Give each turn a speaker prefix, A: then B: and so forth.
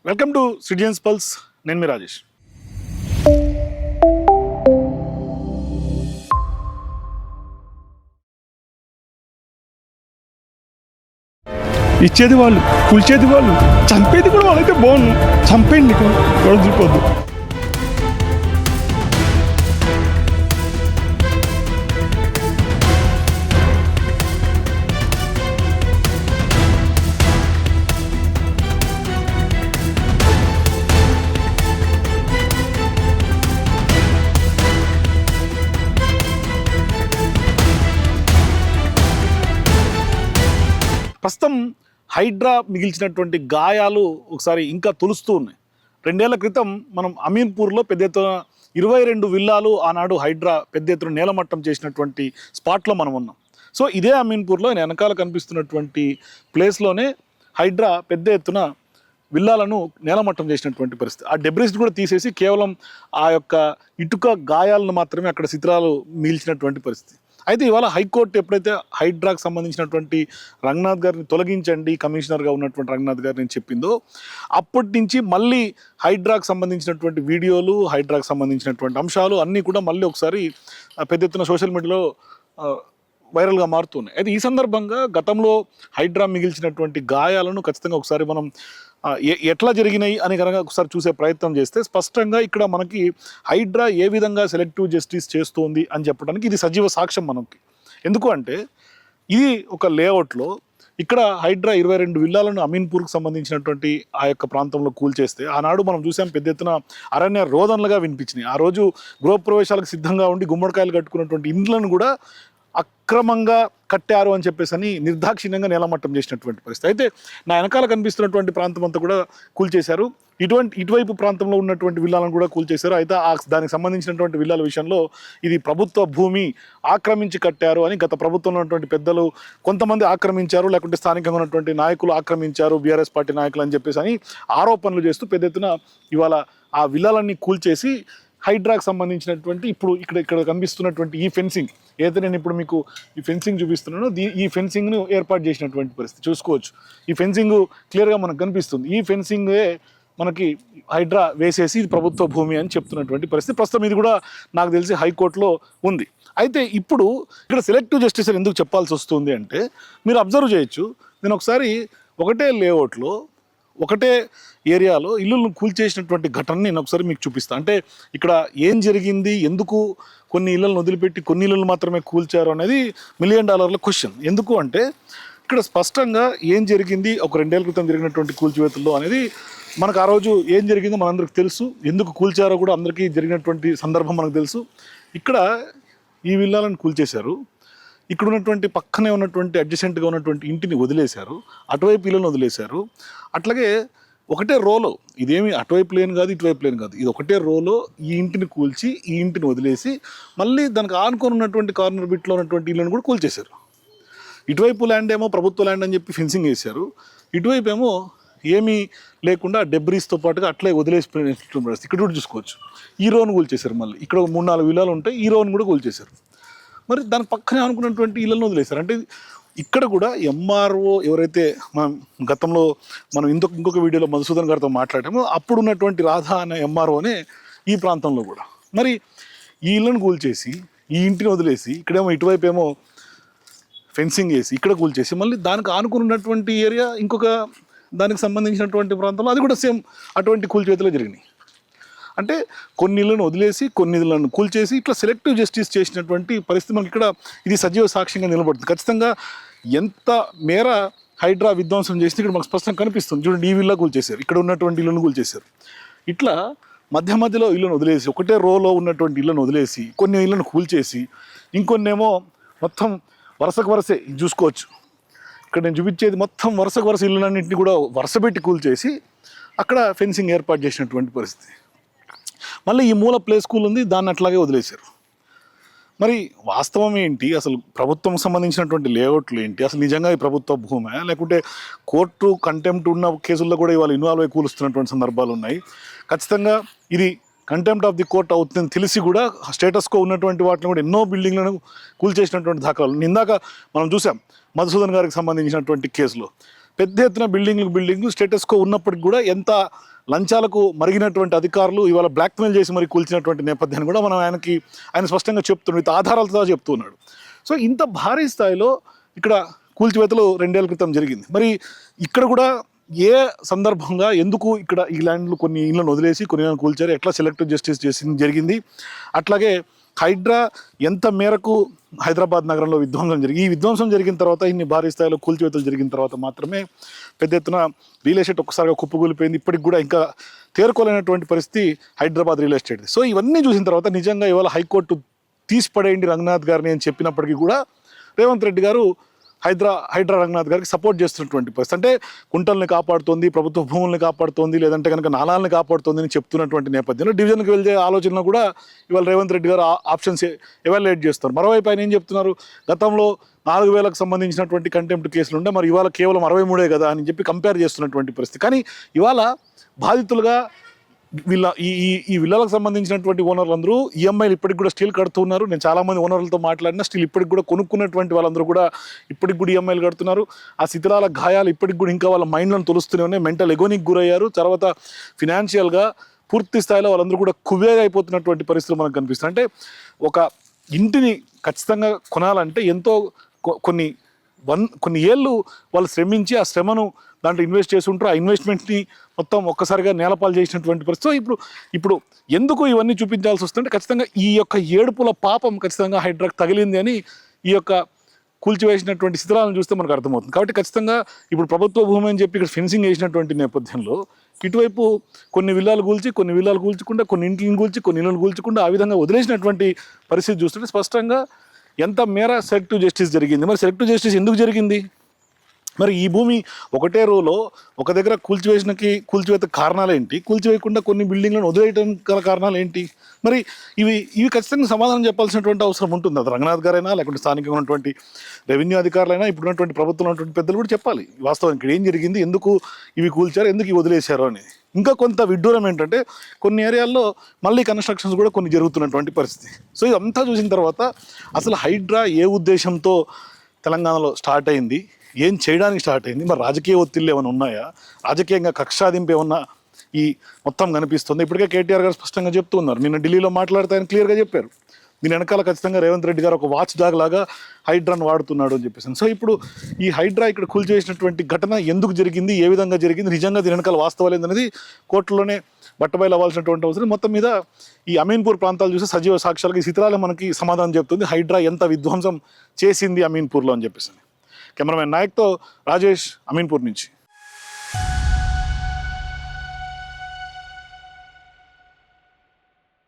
A: Welcome to citizens pulse. నేను మీ రాజేష్. ఇచ్చేది వాళ్ళు, కూల్చేది వాళ్ళు, చంపేది కూడా వాళ్ళైతే బాగుండు. చంపేయండి, గొడవ చూపొద్దు. ప్రస్తుతం హైడ్రా మిగిల్చినటువంటి గాయాలు ఒకసారి ఇంకా తొలుస్తూ ఉన్నాయి. 2 ఏళ్ల క్రితం మనం అమీన్పూర్లో పెద్ద ఎత్తున 22 విల్లాలు ఆనాడు హైడ్రా పెద్ద ఎత్తున నేలమట్టం చేసినటువంటి స్పాట్లో మనం ఉన్నాం. సో ఇదే అమీన్పూర్లో వెనకాల కనిపిస్తున్నటువంటి ప్లేస్లోనే హైడ్రా పెద్ద ఎత్తున విల్లాలను నేలమట్టం చేసినటువంటి పరిస్థితి. ఆ డెబ్రిస్ కూడా తీసేసి కేవలం ఆ యొక్క ఇటుక గాయాలను మాత్రమే అక్కడ చిత్రాలు మిగిల్చినటువంటి పరిస్థితి. అయితే ఇవాళ హైకోర్టు ఎప్పుడైతే హైడ్రాకు సంబంధించినటువంటి రంగనాథ్ గారిని తొలగించండి, కమిషనర్గా ఉన్నటువంటి రంగనాథ్ గారిని చెప్పిందో అప్పటి నుంచి మళ్ళీ హైడ్రాకు సంబంధించినటువంటి వీడియోలు, హైడ్రాకు సంబంధించినటువంటి అంశాలు అన్నీ కూడా మళ్ళీ ఒకసారి పెద్ద ఎత్తున సోషల్ మీడియాలో వైరల్గా మారుతున్నాయి. అయితే ఈ సందర్భంగా గతంలో హైడ్రా మిగిల్చినటువంటి గాయాలను ఖచ్చితంగా ఒకసారి మనం ఎట్లా జరిగినాయి అని కనుక ఒకసారి చూసే ప్రయత్నం చేస్తే స్పష్టంగా ఇక్కడ మనకి హైడ్రా ఏ విధంగా సెలెక్టివ్ జస్టిస్ చేస్తోంది అని చెప్పడానికి ఇది సజీవ సాక్ష్యం మనకి. ఎందుకు అంటే ఇది ఒక లేఅవుట్లో ఇక్కడ హైడ్రా 22 విల్లాలను అమీన్పూర్కి సంబంధించినటువంటి ఆ యొక్క ప్రాంతంలో కూల్చేస్తే ఆనాడు మనం చూసాం పెద్ద ఎత్తున అరణ్య రోదనలుగా వినిపించినాయి. ఆ రోజు గృహప్రవేశాలకు సిద్ధంగా ఉండి గుమ్మడికాయలు కట్టుకున్నటువంటి ఇండ్లను కూడా అక్రమంగా కట్టారు అని చెప్పేసి అని నిర్దాక్షిణ్యంగా నేలమట్టం చేసినటువంటి పరిస్థితి. అయితే నా వెనకాల కనిపిస్తున్నటువంటి ప్రాంతం అంతా కూడా కూల్చేశారు. ఇటువైపు ప్రాంతంలో ఉన్నటువంటి విల్లాలను కూడా కూల్చేశారు. అయితే దానికి సంబంధించినటువంటి విల్లాల విషయంలో ఇది ప్రభుత్వ భూమి ఆక్రమించి కట్టారు అని గత ప్రభుత్వంలో ఉన్నటువంటి పెద్దలు కొంతమంది ఆక్రమించారు, లేకుంటే స్థానికంగా ఉన్నటువంటి నాయకులు ఆక్రమించారు, బీఆర్ఎస్ పార్టీ నాయకులు అని చెప్పేసి అని ఆరోపణలు చేస్తూ పెద్ద ఎత్తున ఇవాళ ఆ విల్లాలన్నీ కూల్చేసి హైడ్రాకు సంబంధించినటువంటి ఇప్పుడు ఇక్కడ కనిపిస్తున్నటువంటి ఈ ఫెన్సింగ్ ఏదైతే నేను ఇప్పుడు మీకు ఈ ఫెన్సింగ్ చూపిస్తున్నానో ఈ ఫెన్సింగ్ను ఏర్పాటు చేసినటువంటి పరిస్థితి చూసుకోవచ్చు. ఈ ఫెన్సింగ్ క్లియర్గా మనకు కనిపిస్తుంది. ఈ ఫెన్సింగే మనకి హైడ్రా వేసేసి ఇది ప్రభుత్వ భూమి అని చెప్తున్నటువంటి పరిస్థితి. ప్రస్తుతం ఇది కూడా నాకు తెలిసి హైకోర్టులో ఉంది. అయితే ఇప్పుడు ఇక్కడ సెలెక్టివ్ జస్టిస్ అని ఎందుకు చెప్పాల్సి వస్తుంది అంటే మీరు అబ్జర్వ్ చేయొచ్చు. నేను ఒకసారి ఒకటే లేఅవుట్లో ఒకటే ఏరియాలో ఇల్లులను కూల్చేసినటువంటి ఘటనని నేను ఒకసారి మీకు చూపిస్తాను. అంటే ఇక్కడ ఏం జరిగింది, ఎందుకు కొన్ని ఇళ్ళలను వదిలిపెట్టి కొన్ని ఇళ్ళను మాత్రమే కూల్చారు అనేది $1 మిలియన్ క్వశ్చన్. ఎందుకు అంటే ఇక్కడ స్పష్టంగా ఏం జరిగింది ఒక 2 ఏళ్ల క్రితం జరిగినటువంటి కూల్చివేతల్లో అనేది మనకు ఆ రోజు ఏం జరిగిందో మనందరికి తెలుసు. ఎందుకు కూల్చారో కూడా అందరికీ జరిగినటువంటి సందర్భం మనకు తెలుసు. ఇక్కడ ఈ విల్లాలను కూల్చేశారు, ఇక్కడ ఉన్నటువంటి పక్కనే ఉన్నటువంటి అడ్జసెంట్గా ఉన్నటువంటి ఇంటిని వదిలేశారు, అటువైపు ఇళ్ళను వదిలేశారు. అట్లాగే ఒకటే రోలో, ఇదేమి అటువైపు లేని కాదు ఇటువైపు లేని కాదు, ఇది ఒకటే రోలో ఈ ఇంటిని కూల్చి ఈ ఇంటిని వదిలేసి మళ్ళీ దానికి ఆనుకొని ఉన్నటువంటి కార్నర్ బిట్లో ఉన్నటువంటి ఇళ్ళను కూడా కూల్చేశారు. ఇటువైపు ల్యాండ్ ఏమో ప్రభుత్వ ల్యాండ్ అని చెప్పి ఫెన్సింగ్ వేశారు, ఇటువైపు ఏమో ఏమీ లేకుండా డెబ్రీస్తో పాటుగా అట్లే వదిలేసిపోయినటువంటి పరిస్థితి. ఇక్కడ కూడా చూసుకోవచ్చు. ఈ రోను కూల్చేశారు. మళ్ళీ ఇక్కడ 3-4 విల్లాలు ఉంటాయి, ఈ రోను కూడా కూల్చేశారు. మరి దాని పక్కనే అనుకున్నటువంటి ఇళ్ళను వదిలేశారు. అంటే ఇక్కడ కూడా ఎంఆర్ఓ ఎవరైతే మనం గతంలో మనం ఇంకొక వీడియోలో మధుసూదన్ గారితో మాట్లాడామో అప్పుడు ఉన్నటువంటి రాధా అనే ఎంఆర్ఓనే ఈ ప్రాంతంలో కూడా మరి ఈ ఇళ్ళను కూల్చేసి ఈ ఇంటిని వదిలేసి ఇక్కడేమో ఇటువైపు ఏమో ఫెన్సింగ్ వేసి ఇక్కడ కూల్చేసి మళ్ళీ దానికి ఆనుకున్నటువంటి ఏరియా ఇంకొక దానికి సంబంధించినటువంటి ప్రాంతంలో అది కూడా సేమ్ అటువంటి కూల్చివేతలు జరిగినాయి. అంటే కొన్ని ఇళ్ళను వదిలేసి కొన్ని ఇళ్ళను కూల్చేసి ఇట్లా సెలెక్టివ్ జస్టిస్ చేసినటువంటి పరిస్థితి మనకి ఇక్కడ ఇది సజీవ సాక్ష్యంగా నిలబడుతుంది. ఖచ్చితంగా ఎంత మేర హైడ్రా విధ్వంసం చేసి ఇక్కడ మనకు స్పష్టంగా కనిపిస్తుంది. చూడండి, ఈ విల్లా కూల్చేశారు, ఇక్కడ ఉన్నటువంటి ఇళ్ళను కూల్చేశారు. ఇట్లా మధ్యలో ఇళ్ళను వదిలేసి ఒకటే రోలో ఉన్నటువంటి ఇళ్ళను వదిలేసి కొన్ని ఇళ్ళను కూల్చేసి ఇంకొన్ని ఏమో మొత్తం వరుసకు వరుసే చూసుకోవచ్చు. ఇక్కడ నేను చూపించేది మొత్తం వరుసకు వరుస ఇళ్ళన్నింటినీ కూడా వరుసపెట్టి కూల్చేసి అక్కడ ఫెన్సింగ్ ఏర్పాటు చేసినటువంటి పరిస్థితి. మళ్ళీ ఈ మూల ప్లే స్కూల్ ఉంది, దాన్ని అట్లాగే వదిలేశారు. మరి వాస్తవం ఏంటి, అసలు ప్రభుత్వం సంబంధించినటువంటి లేఅవుట్లు ఏంటి, అసలు నిజంగా ఈ ప్రభుత్వ భూమే లేకుంటే కోర్టు కంటెంప్ట్ ఉన్న కేసుల్లో కూడా ఇవాళ ఇన్వాల్వ్ అయి కూలుస్తున్నటువంటి సందర్భాలు ఉన్నాయి. ఖచ్చితంగా ఇది కంటెంప్ట్ ఆఫ్ ది కోర్ట్ అవుతుందని తెలిసి కూడా స్టేటస్కో ఉన్నటువంటి వాటిని కూడా ఎన్నో బిల్డింగ్లను కూల్చేసినటువంటి దాఖలాలు ఇందాక మనం చూసాం. మధుసూదన్ గారికి సంబంధించినటువంటి కేసులో పెద్ద ఎత్తున బిల్డింగ్లు స్టేటస్కో ఉన్నప్పటికి కూడా ఎంత లంచాలకు మరిగినటువంటి అధికారులు ఇవాళ బ్లాక్మెయిల్ చేసి మరి కూల్చినటువంటి నేపథ్యాన్ని కూడా మనం ఆయన స్పష్టంగా చెప్తున్నాడు, విత్ ఆధారాలతో చెప్తున్నాడు. సో ఇంత భారీ స్థాయిలో ఇక్కడ కూల్చివేతలు 2 ఏళ్ల క్రితం జరిగింది. మరి ఇక్కడ కూడా ఏ సందర్భంగా ఎందుకు ఇక్కడ ఈ ల్యాండ్లు కొన్ని ఇళ్లను వదిలేసి కొన్ని ఇళ్లను కూల్చారు, ఎట్లా సెలెక్టివ్ జస్టిస్ జరిగింది, అట్లాగే హైడ్రా ఎంత మేరకు హైదరాబాద్ నగరంలో విధ్వంసం జరిగింది, ఈ విధ్వంసం జరిగిన తర్వాత ఇన్ని భారీ స్థాయిలో కూల్చివేతలు జరిగిన తర్వాత మాత్రమే పెద్ద ఎత్తున రియల్ ఎస్టేట్ ఒక్కసారిగా కుప్పకూలిపోయింది. ఇప్పటికి కూడా ఇంకా తేరుకోలేనటువంటి పరిస్థితి హైదరాబాద్ రియల్ ఎస్టేట్. సో ఇవన్నీ చూసిన తర్వాత నిజంగా ఇవాళ హైకోర్టు తీసిపడేయండి రంగనాథ్ గారిని అని చెప్పినప్పటికీ కూడా రేవంత్ రెడ్డి గారు హైడ్రా రంగనాథ్ గారికి సపోర్ట్ చేస్తున్నటువంటి పరిస్థితి. అంటే కుంటల్ని కాపాడుతోంది, ప్రభుత్వ భూముల్ని కాపాడుతోంది, లేదంటే కనుక నాలాలని కాపాడుతోంది అని చెప్తున్నటువంటి నేపథ్యంలో డివిజన్కి వెళ్ళే ఆలోచన కూడా ఇవాళ రేవంత్ రెడ్డి గారు ఆప్షన్స్ ఎవాల్యుయేట్ చేస్తారు. మరోవైపు ఆయన ఏం చెప్తున్నారు, గతంలో 4,000కు సంబంధించినటువంటి కంటెంప్ట్ కేసులు ఉండే, మరి ఇవాళ కేవలం 63 కదా అని చెప్పి కంపేర్ చేస్తున్నటువంటి పరిస్థితి. కానీ ఇవాళ బాధితులుగా ఈ విల్లాలకు సంబంధించినటువంటి ఓనర్లు అందరూ ఈఎంఐలు ఇప్పటికి కూడా స్టిల్ కడుతున్నారు. నేను చాలామంది ఓనర్లతో మాట్లాడినా స్టిల్ ఇప్పటికి కూడా కొనుక్కున్నటువంటి వాళ్ళందరూ కూడా ఇప్పటికి కూడా ఈఎంఐలు కడుతున్నారు. ఆ శిథిలాల గాయాలు ఇప్పటికి కూడా ఇంకా వాళ్ళ మైండ్లను తొలుస్తూనే ఉన్నాయి. మెంటల్ ఎగోనికి గురయ్యారు. తర్వాత ఫినాన్షియల్గా పూర్తి స్థాయిలో వాళ్ళందరూ కూడా కుబేర్ అయిపోతున్నటువంటి పరిస్థితులు మనకు కనిపిస్తాయి. అంటే ఒక ఇంటిని ఖచ్చితంగా కొనాలంటే ఎంతో కొన్ని ఏళ్ళు వాళ్ళు శ్రమించి ఆ శ్రమను దాంట్లో ఇన్వెస్ట్ చేసి ఉంటారు. ఆ ఇన్వెస్ట్మెంట్ని మొత్తం ఒక్కసారిగా నేలపాలు చేసినటువంటి పరిస్థితి. ఇప్పుడు ఎందుకు ఇవన్నీ చూపించాల్సి వస్తుంటే ఖచ్చితంగా ఈ యొక్క ఏడుపుల పాపం ఖచ్చితంగా హైడ్రాకు తగిలింది అని ఈ యొక్క కూల్చివేసినటువంటి శిథిలాలను చూస్తే మనకు అర్థమవుతుంది. కాబట్టి ఖచ్చితంగా ఇప్పుడు ప్రభుత్వ భూమి అని చెప్పి ఇక్కడ ఫెన్సింగ్ వేసినటువంటి నేపథ్యంలో ఇటువైపు కొన్ని విల్లాలు కూల్చకుండా కొన్ని ఇంటిని కూల్చి కొన్ని ఇళ్ళను కూల్చకుండా ఆ విధంగా వదిలేసినటువంటి పరిస్థితి చూస్తుంటే స్పష్టంగా ఎంత మేర సెలెక్టివ్ జస్టిస్ జరిగింది. మరి సెలెక్టివ్ జస్టిస్ ఎందుకు జరిగింది? మరి ఈ భూమి ఒకటే రోలో ఒక దగ్గర కూల్చివేత కారణాలు ఏంటి, కూల్చివేయకుండా కొన్ని బిల్డింగ్లను వదిలేయడం గల కారణాలు ఏంటి? మరి ఇవి ఖచ్చితంగా సమాధానం చెప్పాల్సినటువంటి అవసరం ఉంటుంది. అది రంగనాథ్ గారైనా లేకుంటే స్థానికంగా ఉన్నటువంటి రెవెన్యూ అధికారులైనా ఇప్పుడున్నటువంటి ప్రభుత్వంలో ఉన్నటువంటి పెద్దలు కూడా చెప్పాలి వాస్తవానికి ఇక్కడ ఏం జరిగింది, ఎందుకు ఇవి కూల్చారు, ఎందుకు ఇవి వదిలేశారు అనేది. ఇంకా కొంత విడ్డూరం ఏంటంటే కొన్ని ఏరియాల్లో మళ్ళీ కన్స్ట్రక్షన్స్ కూడా కొన్ని జరుగుతున్నటువంటి పరిస్థితి. సో ఇదంతా చూసిన తర్వాత అసలు హైడ్రా ఏ ఉద్దేశంతో తెలంగాణలో స్టార్ట్ అయింది, ఏం చేయడానికి స్టార్ట్ అయింది, మరి రాజకీయ ఒత్తిళ్ళు ఏమైనా ఉన్నాయా, రాజకీయంగా కక్షాదింపు ఏమన్నా ఈ మొత్తం కనిపిస్తుంది? ఇప్పటికే కేటీఆర్ గారు స్పష్టంగా చెప్తూ ఉన్నారు. నిన్న ఢిల్లీలో మాట్లాడితే ఆయన క్లియర్గా చెప్పారు దీని వెనకాల ఖచ్చితంగా రేవంత్ రెడ్డి గారు ఒక వాచ్ డాగ్ లాగా హైడ్రాను వాడుతున్నాడు అని చెప్పేసి. సో ఇప్పుడు ఈ హైడ్రా ఇక్కడ కూల్చేసినటువంటి ఘటన ఎందుకు జరిగింది, ఏ విధంగా జరిగింది, నిజంగా దీని వెనకాల వాస్తవాలు ఏందనేది కోర్టులోనే బట్టబయలు అవ్వాల్సినటువంటి అవసరం. మొత్తం మీద ఈ అమీన్పూర్ ప్రాంతాలు చూస్తే సజీవ సాక్ష్యాలకి ఈ శిథిలాలే మనకి సమాధానం చెప్తుంది హైడ్రా ఎంత విధ్వంసం చేసింది అమీన్పూర్లో అని చెప్పేసి. కెమెరామెన్ నాయక్తో రాజేష్, అమీన్పూర్ నుంచి.